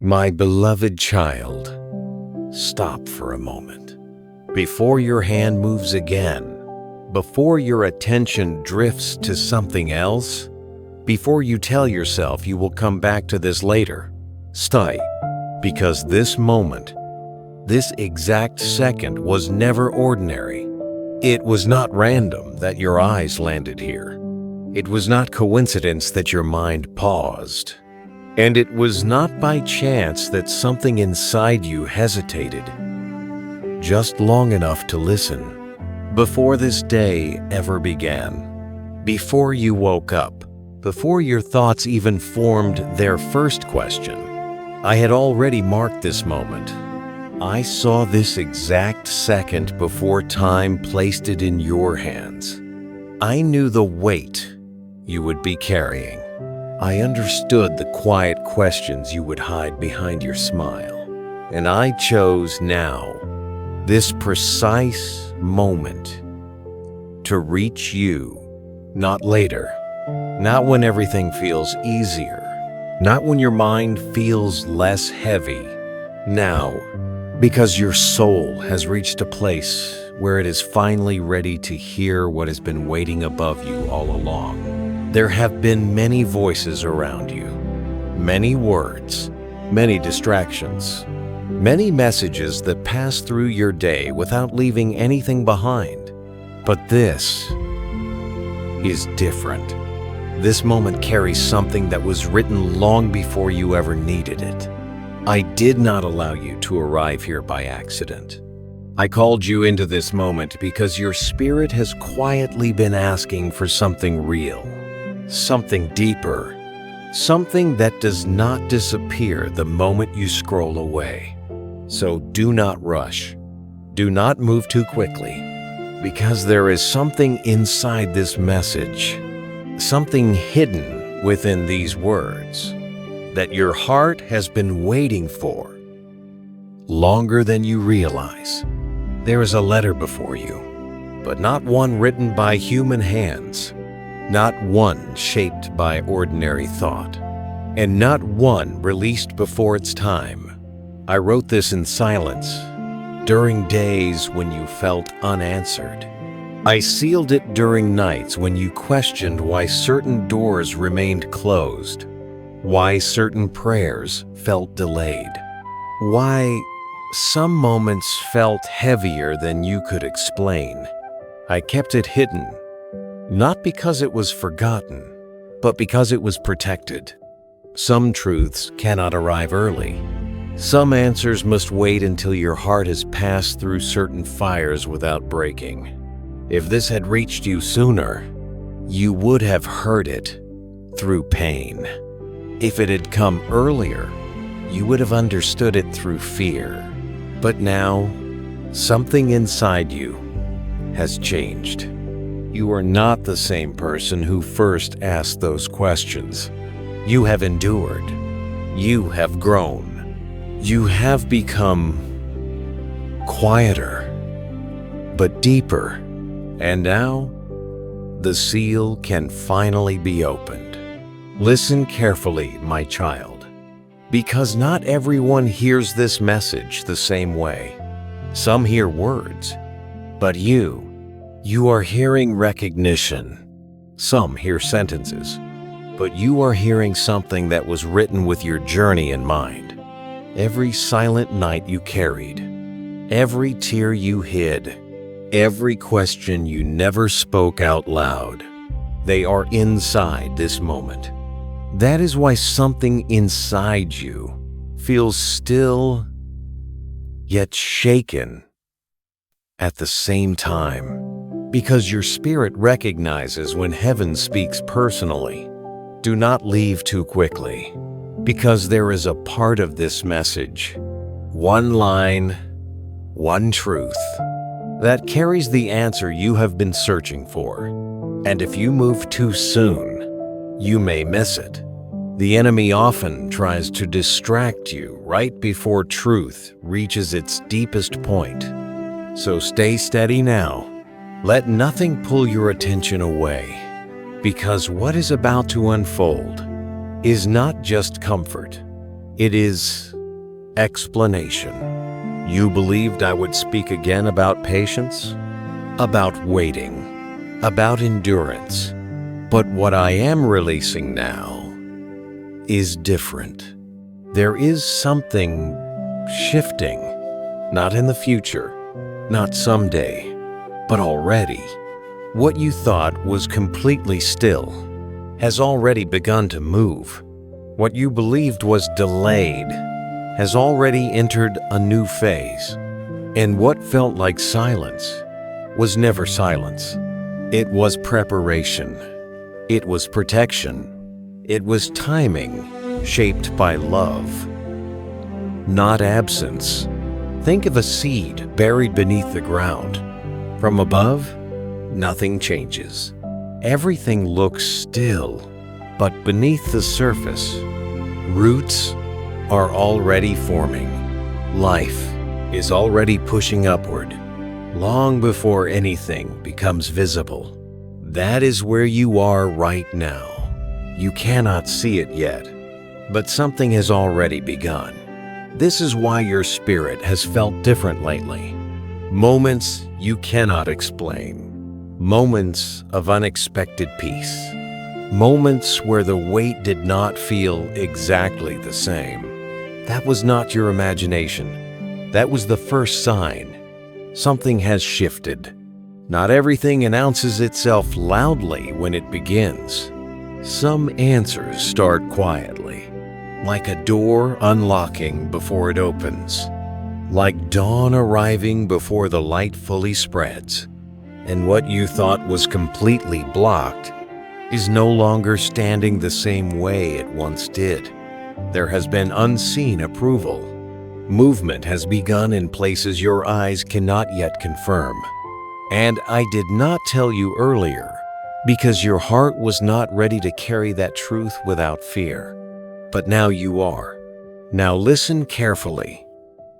My beloved child, stop for a moment. Before your hand moves again, before your attention drifts to something else, before you tell yourself you will come back to this later, stay, because this moment, this exact second was never ordinary. It was not random that your eyes landed here. It was not coincidence that your mind paused. And it was not by chance that something inside you hesitated, just long enough to listen. Before this day ever began, before you woke up, before your thoughts even formed their first question, I had already marked this moment. I saw this exact second before time placed it in your hands. I knew the weight you would be carrying. I understood the quiet questions you would hide behind your smile. And I chose now, this precise moment, to reach you, not later, not when everything feels easier, not when your mind feels less heavy, now, because your soul has reached a place where it is finally ready to hear what has been waiting above you all along. There have been many voices around you, many words, many distractions, many messages that pass through your day without leaving anything behind. But this is different. This moment carries something that was written long before you ever needed it. I did not allow you to arrive here by accident. I called you into this moment because your spirit has quietly been asking for something real. Something deeper, something that does not disappear the moment you scroll away. So do not rush. Do not move too quickly, because there is something inside this message, something hidden within these words that your heart has been waiting for longer than you realize. There is a letter before you, but not one written by human hands. Not one shaped by ordinary thought, and not one released before its time. I wrote this in silence, during days when you felt unanswered. I sealed it during nights when you questioned why certain doors remained closed, why certain prayers felt delayed, why some moments felt heavier than you could explain. I kept it hidden, not because it was forgotten, but because it was protected. Some truths cannot arrive early. Some answers must wait until your heart has passed through certain fires without breaking. If this had reached you sooner, you would have heard it through pain. If it had come earlier, you would have understood it through fear. But now, something inside you has changed. You are not the same person who first asked those questions. You have endured. You have grown. You have become quieter, but deeper. And now, the seal can finally be opened. Listen carefully, my child, because not everyone hears this message the same way. Some hear words, but you are hearing recognition. Some hear sentences, but you are hearing something that was written with your journey in mind. Every silent night you carried, every tear you hid, every question you never spoke out loud, they are inside this moment. That is why something inside you feels still, yet shaken at the same time. Because your spirit recognizes when heaven speaks personally. Do not leave too quickly, because there is a part of this message, one line, one truth, that carries the answer you have been searching for. And if you move too soon, you may miss it. The enemy often tries to distract you right before truth reaches its deepest point. So stay steady now. Let nothing pull your attention away, because what is about to unfold is not just comfort. It is explanation. You believed I would speak again about patience, about waiting, about endurance. But what I am releasing now is different. There is something shifting, not in the future, not someday, but already. What you thought was completely still has already begun to move. What you believed was delayed has already entered a new phase. And what felt like silence was never silence. It was preparation. It was protection. It was timing shaped by love, not absence. Think of a seed buried beneath the ground. From above, nothing changes. Everything looks still, but beneath the surface, roots are already forming. Life is already pushing upward, long before anything becomes visible. That is where you are right now. You cannot see it yet, but something has already begun. This is why your spirit has felt different lately. Moments you cannot explain. Moments of unexpected peace. Moments where the weight did not feel exactly the same. That was not your imagination. That was the first sign. Something has shifted. Not everything announces itself loudly when it begins. Some answers start quietly, like a door unlocking before it opens, like dawn arriving before the light fully spreads. And what you thought was completely blocked is no longer standing the same way it once did. There has been unseen approval. Movement has begun in places your eyes cannot yet confirm. And I did not tell you earlier because your heart was not ready to carry that truth without fear. But now you are. Now listen carefully,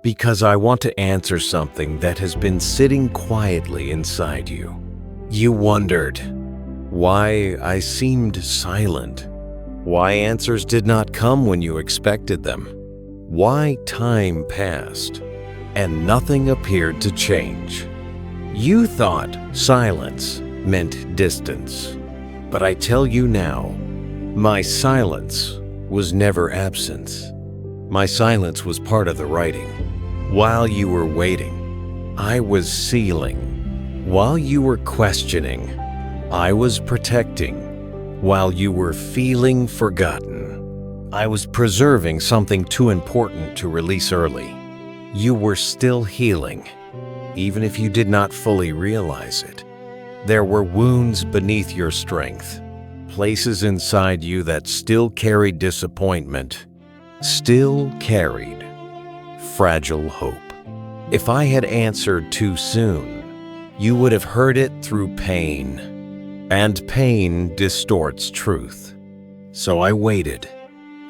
because I want to answer something that has been sitting quietly inside you. You wondered why I seemed silent, why answers did not come when you expected them, why time passed and nothing appeared to change. You thought silence meant distance, but I tell you now, my silence was never absence. My silence was part of the writing. While you were waiting, I was sealing. While you were questioning, I was protecting. While you were feeling forgotten, I was preserving something too important to release early. You were still healing, even if you did not fully realize it. There were wounds beneath your strength, places inside you that still carried disappointment, still carried fragile hope. If I had answered too soon, you would have heard it through pain, and pain distorts truth. So I waited,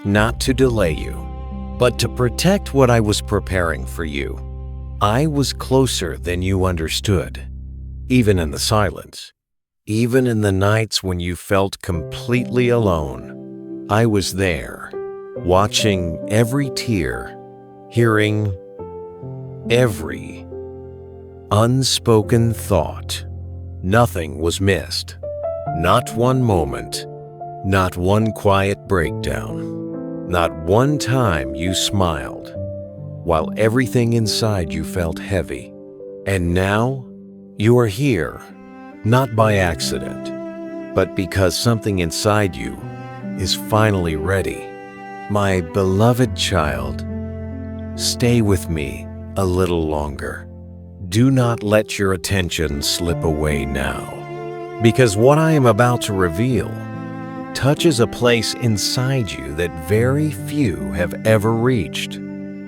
not to delay you, but to protect what I was preparing for you. I was closer than you understood, even in the silence, even in the nights when you felt completely alone. I was there, watching every tear, hearing every unspoken thought. Nothing was missed. Not one moment, not one quiet breakdown, not one time you smiled, while everything inside you felt heavy. And now, you are here, not by accident, but because something inside you is finally ready. My beloved child, stay with me a little longer. Do not let your attention slip away now, because what I am about to reveal touches a place inside you that very few have ever reached.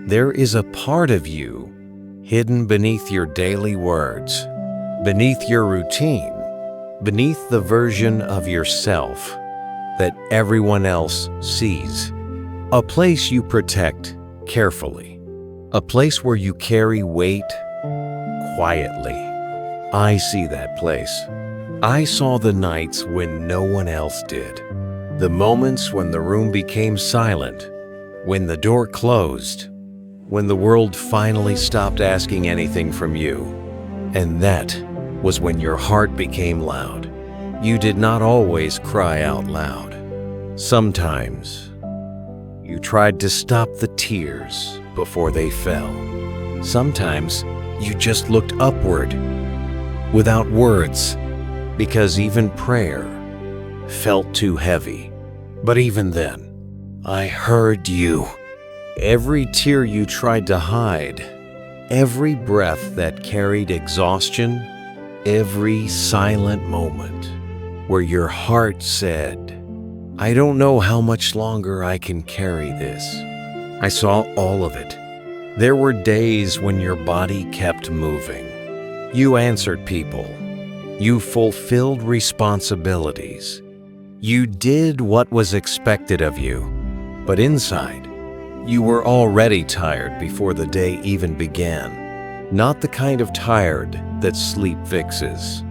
There is a part of you hidden beneath your daily words, beneath your routine, beneath the version of yourself that everyone else sees. A place you protect carefully, a place where you carry weight quietly. I see that place. I saw the nights when no one else did, the moments when the room became silent, When the door closed, when the world finally stopped asking anything from you. And that was when your heart became loud. You did not always cry out loud. Sometimes you tried to stop the tears before they fell. Sometimes you just looked upward without words, because even prayer felt too heavy. But even then, I heard you. Every tear you tried to hide, every breath that carried exhaustion, every silent moment where your heart said, I don't know how much longer I can carry this. I saw all of it. There were days when your body kept moving. You answered people. You fulfilled responsibilities. You did what was expected of you. But inside, you were already tired before the day even began. Not the kind of tired that sleep fixes.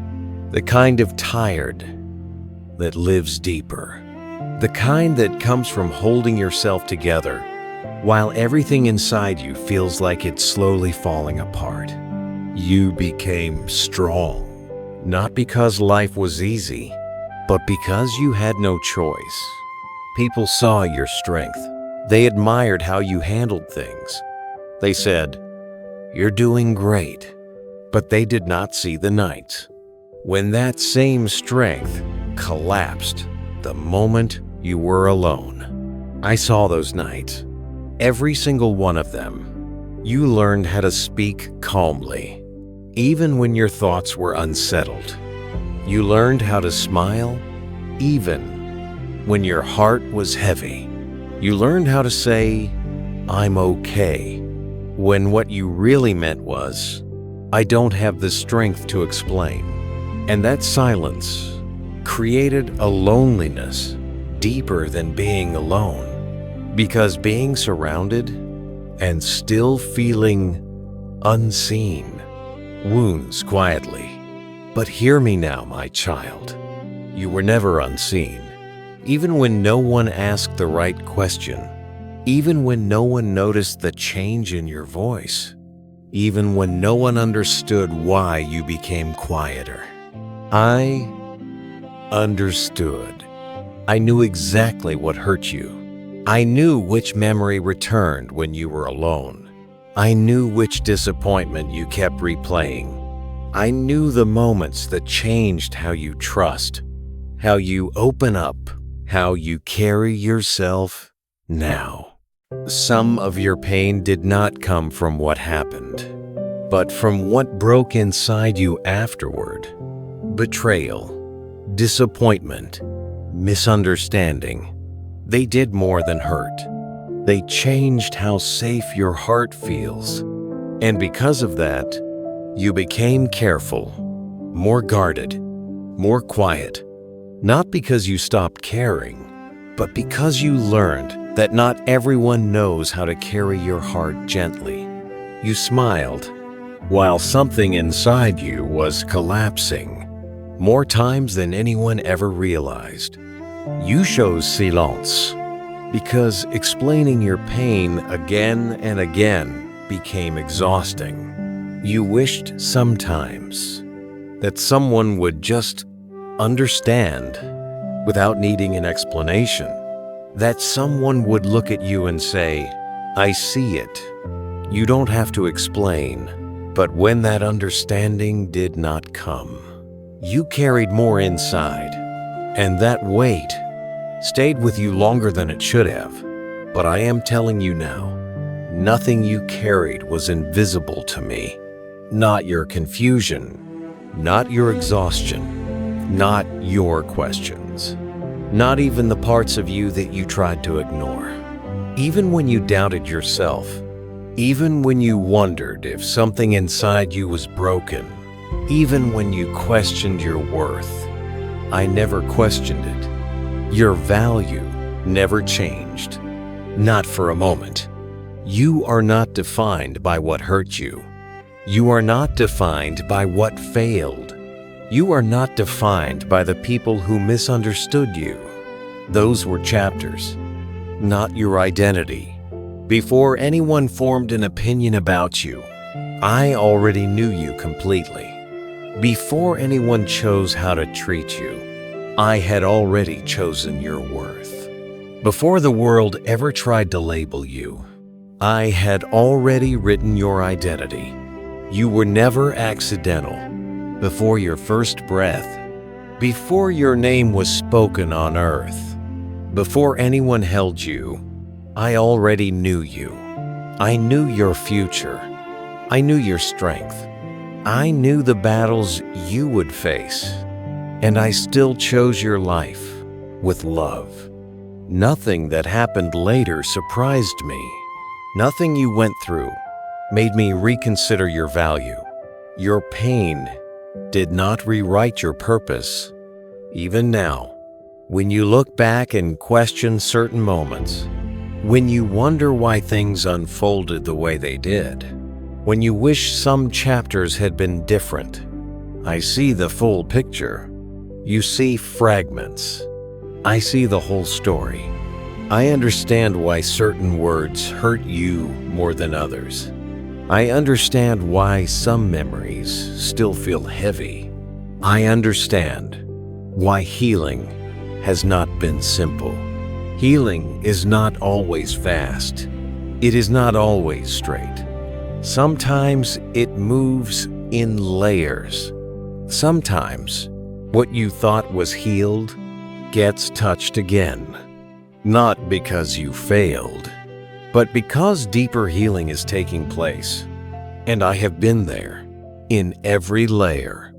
The kind of tired that lives deeper. The kind that comes from holding yourself together while everything inside you feels like it's slowly falling apart. You became strong, not because life was easy, but because you had no choice. People saw your strength. They admired how you handled things. They said, you're doing great, but they did not see the nights when that same strength collapsed the moment you were alone. I saw those nights, every single one of them. You learned how to speak calmly, even when your thoughts were unsettled. You learned how to smile, even when your heart was heavy. You learned how to say, I'm okay, when what you really meant was, I don't have the strength to explain. And that silence created a loneliness deeper than being alone, because being surrounded and still feeling unseen wounds quietly. But hear me now, my child. You were never unseen. Even when no one asked the right question, even when no one noticed the change in your voice, even when no one understood why you became quieter. I understood. I knew exactly what hurt you. I knew which memory returned when you were alone. I knew which disappointment you kept replaying. I knew the moments that changed how you trust, how you open up, how you carry yourself now. Some of your pain did not come from what happened, but from what broke inside you afterward. Betrayal, disappointment, misunderstanding. They did more than hurt. They changed how safe your heart feels. And because of that, you became careful, more guarded, more quiet. Not because you stopped caring, but because you learned that not everyone knows how to carry your heart gently. You smiled while something inside you was collapsing, more times than anyone ever realized. You chose silence because explaining your pain again and again became exhausting. You wished sometimes that someone would just understand without needing an explanation, that someone would look at you and say, I see it. You don't have to explain. But when that understanding did not come, you carried more inside, and that weight stayed with you longer than it should have. But I am telling you now, nothing you carried was invisible to me. Not your confusion, not your exhaustion, not your questions, not even the parts of you that you tried to ignore. Even when you doubted yourself, even when you wondered if something inside you was broken, even when you questioned your worth, I never questioned it. Your value never changed, not for a moment. You are not defined by what hurt you. You are not defined by what failed. You are not defined by the people who misunderstood you. Those were chapters, not your identity. Before anyone formed an opinion about you, I already knew you completely. Before anyone chose how to treat you, I had already chosen your worth. Before the world ever tried to label you, I had already written your identity. You were never accidental. Before your first breath, before your name was spoken on earth, before anyone held you, I already knew you. I knew your future. I knew your strength. I knew the battles you would face. And I still chose your life with love. Nothing that happened later surprised me. Nothing you went through made me reconsider your value. Your pain did not rewrite your purpose. Even now, when you look back and question certain moments, when you wonder why things unfolded the way they did, when you wish some chapters had been different, I see the full picture. You see fragments. I see the whole story. I understand why certain words hurt you more than others. I understand why some memories still feel heavy. I understand why healing has not been simple. Healing is not always fast. It is not always straight. Sometimes it moves in layers. Sometimes what you thought was healed gets touched again. Not because you failed, but because deeper healing is taking place. And I have been there, in every layer.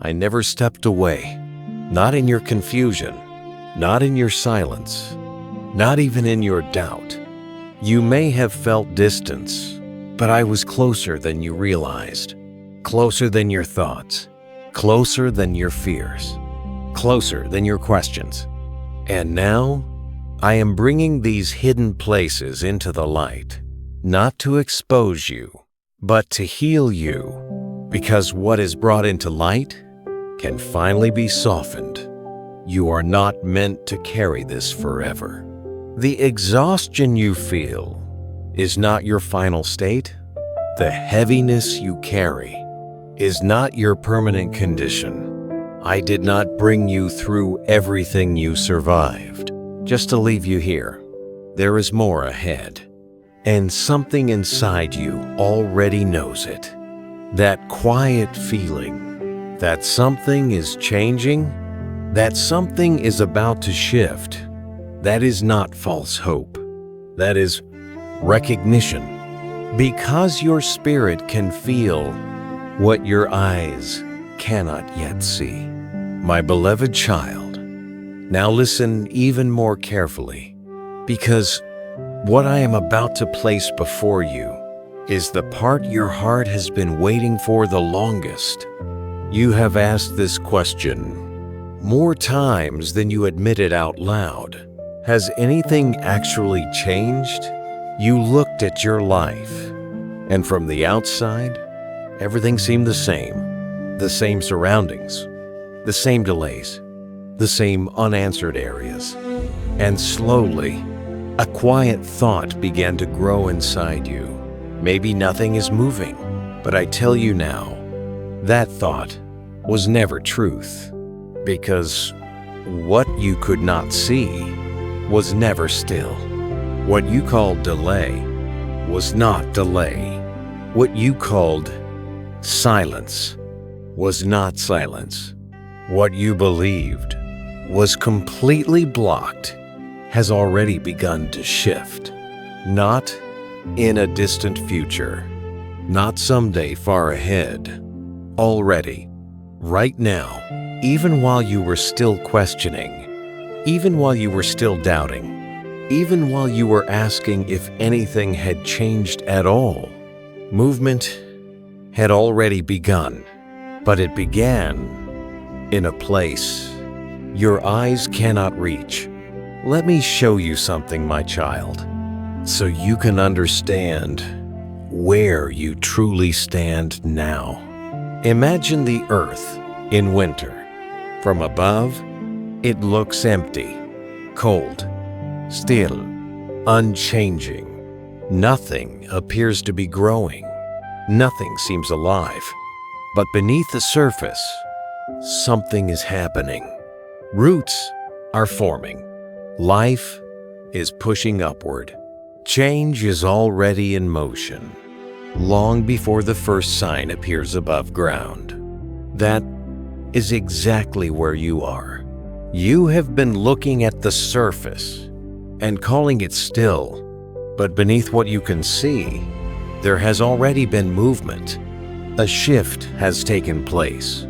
I never stepped away, not in your confusion, not in your silence, not even in your doubt. You may have felt distance, but I was closer than you realized, closer than your thoughts, closer than your fears, closer than your questions. And now, I am bringing these hidden places into the light, not to expose you, but to heal you, because what is brought into light can finally be softened. You are not meant to carry this forever. The exhaustion you feel is not your final state. The heaviness you carry is not your permanent condition. I did not bring you through everything you survived just to leave you here. There is more ahead, and something inside you already knows it. That quiet feeling that something is changing, that something is about to shift, that is not false hope. That is recognition. Because your spirit can feel what your eyes cannot yet see. My beloved child, now listen even more carefully, because what I am about to place before you is the part your heart has been waiting for the longest. You have asked this question more times than you admitted out loud. Has anything actually changed? You looked at your life, and from the outside, everything seemed the same surroundings, the same delays, the same unanswered areas. And slowly, a quiet thought began to grow inside you. Maybe nothing is moving, but I tell you now, that thought was never truth, because what you could not see was never still. What you called delay was not delay. What you called silence was not silence. What you believed was completely blocked has already begun to shift. Not in a distant future, not someday far ahead. Already, right now, even while you were still questioning, even while you were still doubting, even while you were asking if anything had changed at all, movement had already begun. But it began in a place your eyes cannot reach. Let me show you something, my child, so you can understand where you truly stand now. Imagine the earth in winter. From above, it looks empty, cold, still, unchanging. Nothing appears to be growing. Nothing seems alive. But beneath the surface, something is happening. Roots are forming. Life is pushing upward. Change is already in motion, long before the first sign appears above ground. That is exactly where you are. You have been looking at the surface and calling it still, but beneath what you can see, there has already been movement. A shift has taken place.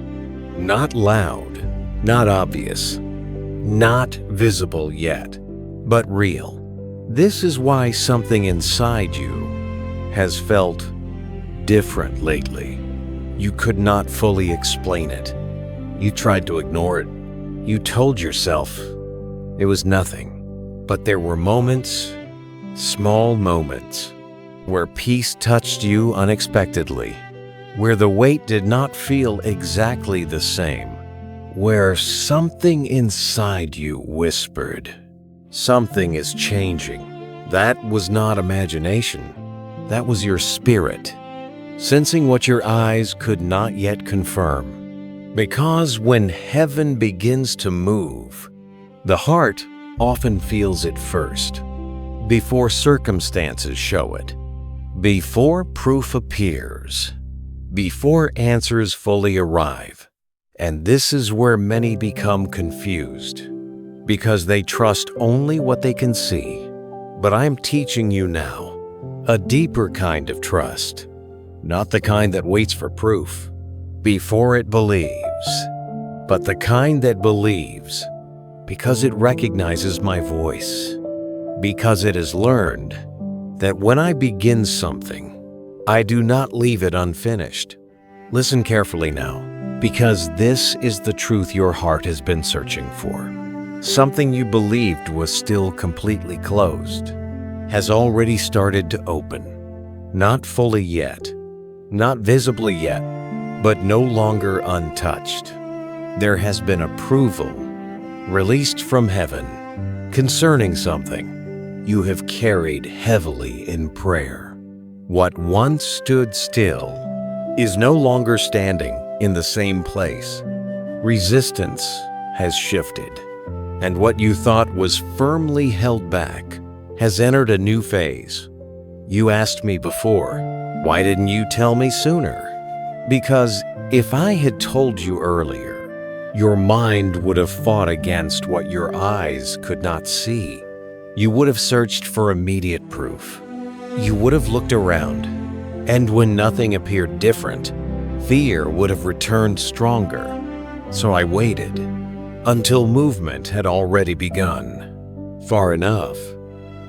Not loud, not obvious, not visible yet, but real. This is why something inside you has felt different lately. You could not fully explain it. You tried to ignore it. You told yourself it was nothing. But there were moments, small moments, where peace touched you unexpectedly, where the weight did not feel exactly the same, where something inside you whispered, "Something is changing." That was not imagination. That was your spirit, sensing what your eyes could not yet confirm. Because when heaven begins to move, the heart often feels it first, before circumstances show it, before proof appears, before answers fully arrive. And this is where many become confused, because they trust only what they can see. But I'm teaching you now a deeper kind of trust, not the kind that waits for proof before it believes, but the kind that believes because it recognizes my voice, because it has learned that when I begin something, I do not leave it unfinished. Listen carefully now, because this is the truth your heart has been searching for. Something you believed was still completely closed has already started to open. Not fully yet, not visibly yet, but no longer untouched. There has been approval released from heaven concerning something you have carried heavily in prayer. What once stood still is no longer standing in the same place. Resistance has shifted, and what you thought was firmly held back has entered a new phase. You asked me before, why didn't you tell me sooner? Because if I had told you earlier, your mind would have fought against what your eyes could not see. You would have searched for immediate proof. You would have looked around, and when nothing appeared different, fear would have returned stronger. So I waited until movement had already begun, far enough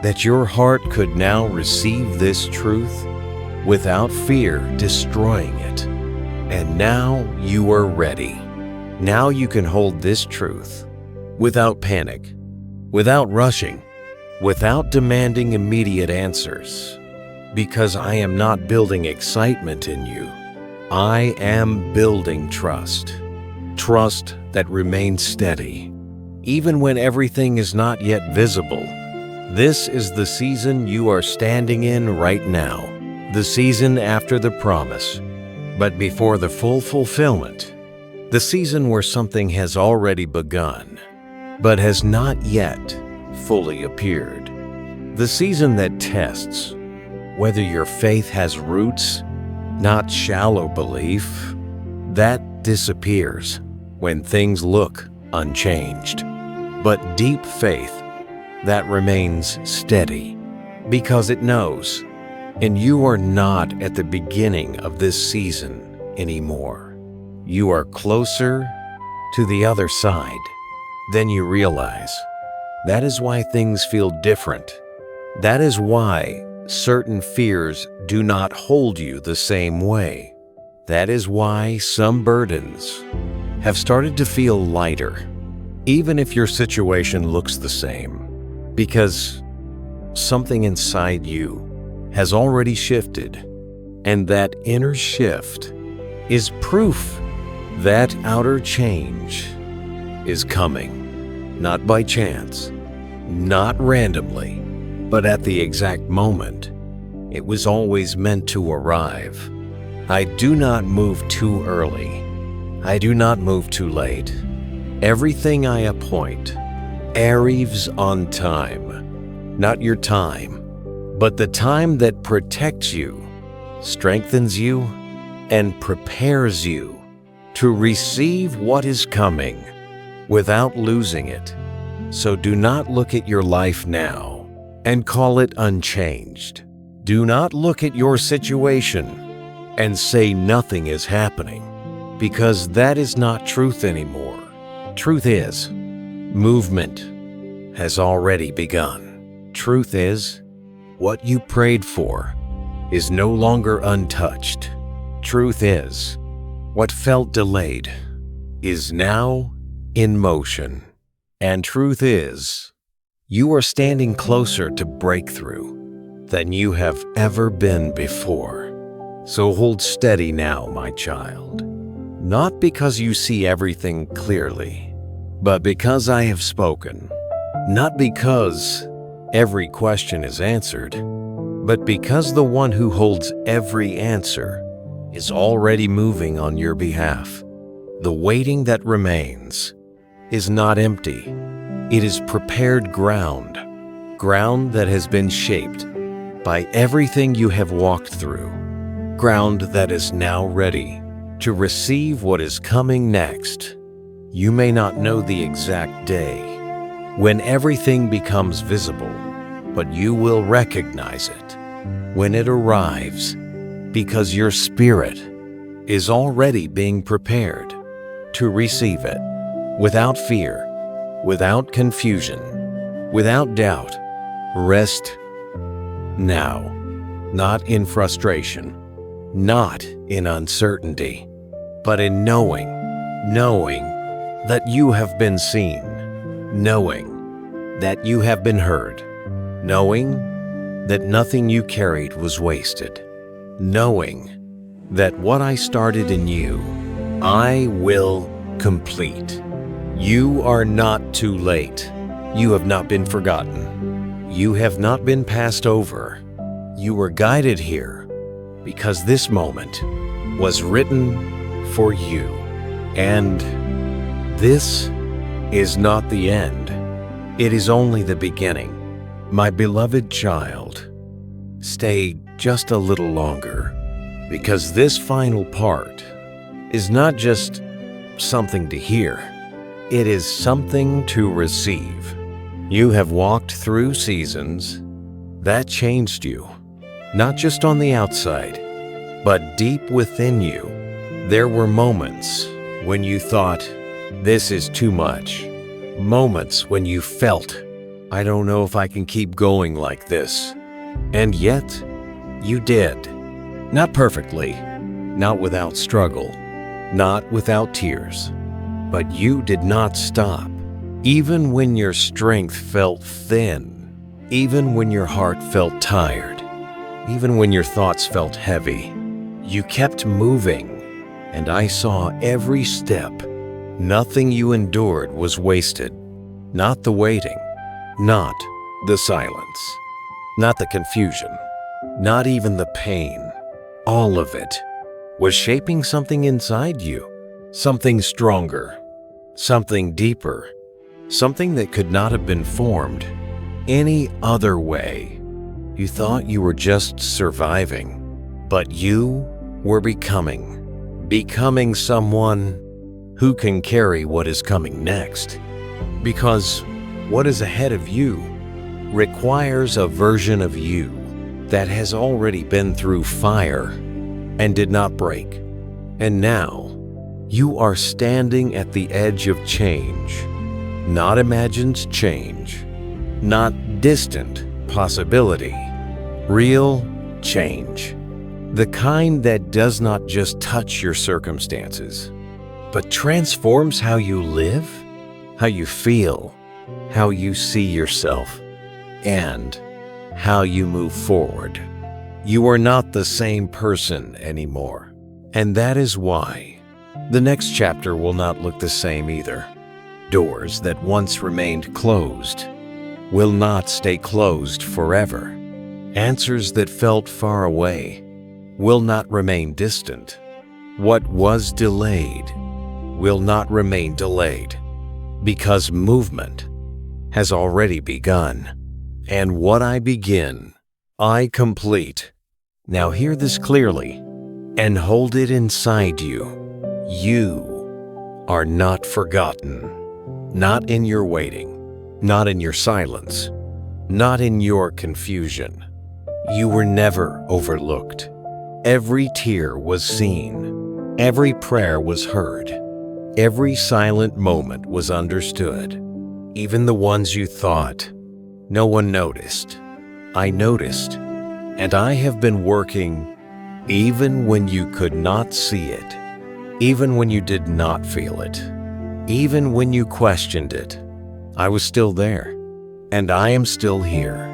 that your heart could now receive this truth without fear destroying it. And now you are ready. Now you can hold this truth without panic, without rushing, without demanding immediate answers. Because I am not building excitement in you. I am building trust. Trust that remains steady, even when everything is not yet visible. This is the season you are standing in right now, the season after the promise, but before the full fulfillment, the season where something has already begun, but has not yet fully appeared. The season that tests whether your faith has roots, not shallow belief. That disappears when things look unchanged. But deep faith that remains steady because it knows, and you are not at the beginning of this season anymore. You are closer to the other side than you realize. That is why things feel different. That is why certain fears do not hold you the same way. That is why some burdens have started to feel lighter, even if your situation looks the same, because something inside you has already shifted, and that inner shift is proof that outer change is coming, not by chance, not randomly, but at the exact moment It was always meant to arrive. I do not move too early. I do not move too late. Everything I appoint arrives on time. Not your time, but the time that protects you, strengthens you, and prepares you to receive what is coming without losing it. So do not look at your life now and call it unchanged. Do not look at your situation and say nothing is happening, because that is not truth anymore. Truth is, movement has already begun. Truth is, what you prayed for is no longer untouched. Truth is, what felt delayed is now in motion. And truth is, you are standing closer to breakthrough than you have ever been before. So hold steady now, my child. Not because you see everything clearly, but because I have spoken. Not because every question is answered, but because the one who holds every answer is already moving on your behalf. The waiting that remains is not empty. It is prepared ground, ground that has been shaped by everything you have walked through, ground that is now ready to receive what is coming next. You may not know the exact day when everything becomes visible, but you will recognize it when it arrives, because your spirit is already being prepared to receive it without fear, without confusion, without doubt. Rest now, not in frustration, not in uncertainty, but in knowing that you have been seen, knowing that you have been heard, knowing that nothing you carried was wasted, knowing that what I started in you, I will complete. You are not too late. You have not been forgotten. You have not been passed over. You were guided here because this moment was written for you. And this is not the end. It is only the beginning. My beloved child, stay just a little longer, because this final part is not just something to hear. It is something to receive. You have walked through seasons that changed you, not just on the outside, but deep within you. There were moments when you thought, this is too much. Moments when you felt, I don't know if I can keep going like this. And yet, you did. Not perfectly, not without struggle, not without tears, but you did not stop. Even when your strength felt thin, even when your heart felt tired, even when your thoughts felt heavy, you kept moving, and I saw every step. Nothing you endured was wasted. Not the waiting, not the silence, not the confusion, not even the pain. All of it was shaping something inside you, something stronger, something deeper, something that could not have been formed any other way. You thought you were just surviving, but you were becoming someone who can carry what is coming next. Because what is ahead of you requires a version of you that has already been through fire and did not break. And now you are standing at the edge of change, not imagined change, not distant possibility, real change. The kind that does not just touch your circumstances, but transforms how you live, how you feel, how you see yourself, and how you move forward. You are not the same person anymore, and that is why the next chapter will not look the same either. Doors that once remained closed will not stay closed forever, Answers that felt far away will not remain distant. What was delayed will not remain delayed, because movement has already begun. And what I begin, I complete. Now hear this clearly and hold it inside you. You are not forgotten. Not in your waiting, not in your silence, not in your confusion. You were never overlooked. Every tear was seen. Every prayer was heard. Every silent moment was understood. Even the ones you thought no one noticed. I noticed, and I have been working even when you could not see it, even when you did not feel it, even when you questioned it. I was still there, and I am still here,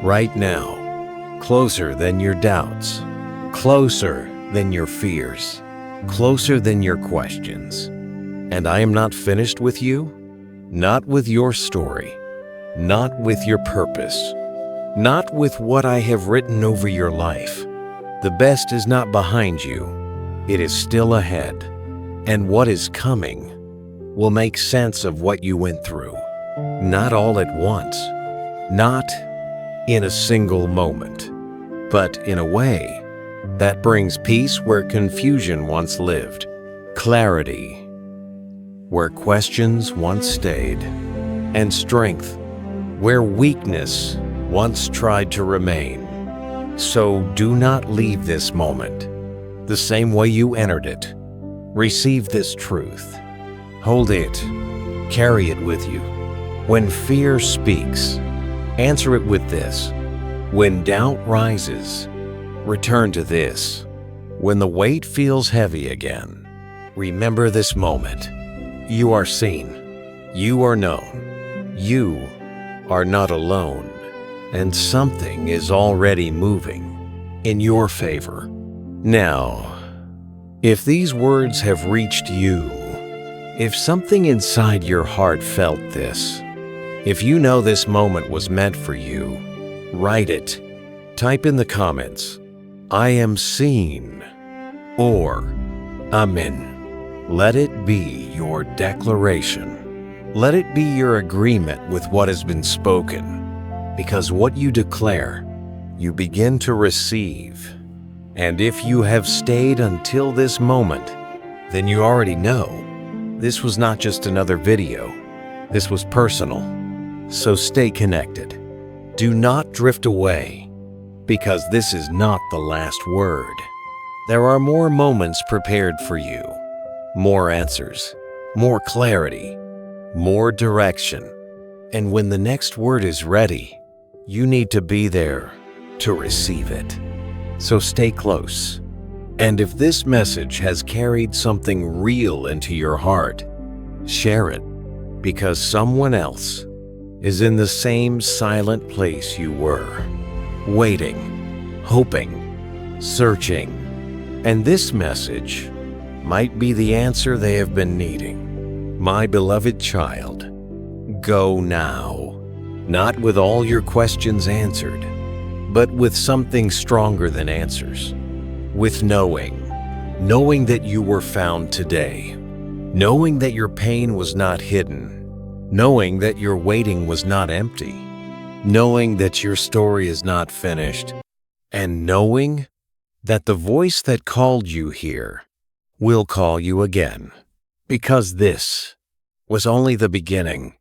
right now, closer than your doubts, closer than your fears, closer than your questions. And I am not finished with you, not with your story, not with your purpose, not with what I have written over your life. The best is not behind you, it is still ahead. And what is coming will make sense of what you went through, not all at once, not in a single moment, but in a way that brings peace where confusion once lived, clarity where questions once stayed, and strength where weakness once tried to remain. So do not leave this moment the same way you entered it. Receive this truth. Hold it. Carry it with you. When fear speaks, answer it with this. When doubt rises, return to this. When the weight feels heavy again, remember this moment. You are seen. You are known. You are not alone. And something is already moving in your favor. Now, if these words have reached you, if something inside your heart felt this, if you know this moment was meant for you, write it. Type in the comments, I am seen, or Amen. Let it be your declaration. Let it be your agreement with what has been spoken. Because what you declare, you begin to receive. And if you have stayed until this moment, then you already know this was not just another video. This was personal. So stay connected. Do not drift away, because this is not the last word. There are more moments prepared for you, more answers, more clarity, more direction. And when the next word is ready, you need to be there to receive it. So stay close. And if this message has carried something real into your heart, share it, because someone else is in the same silent place you were, waiting, hoping, searching. And this message might be the answer they have been needing. My beloved child, go now. Not with all your questions answered, but with something stronger than answers. With knowing that you were found today. Knowing that your pain was not hidden. Knowing that your waiting was not empty. Knowing that your story is not finished. And knowing that the voice that called you here will call you again. Because this was only the beginning.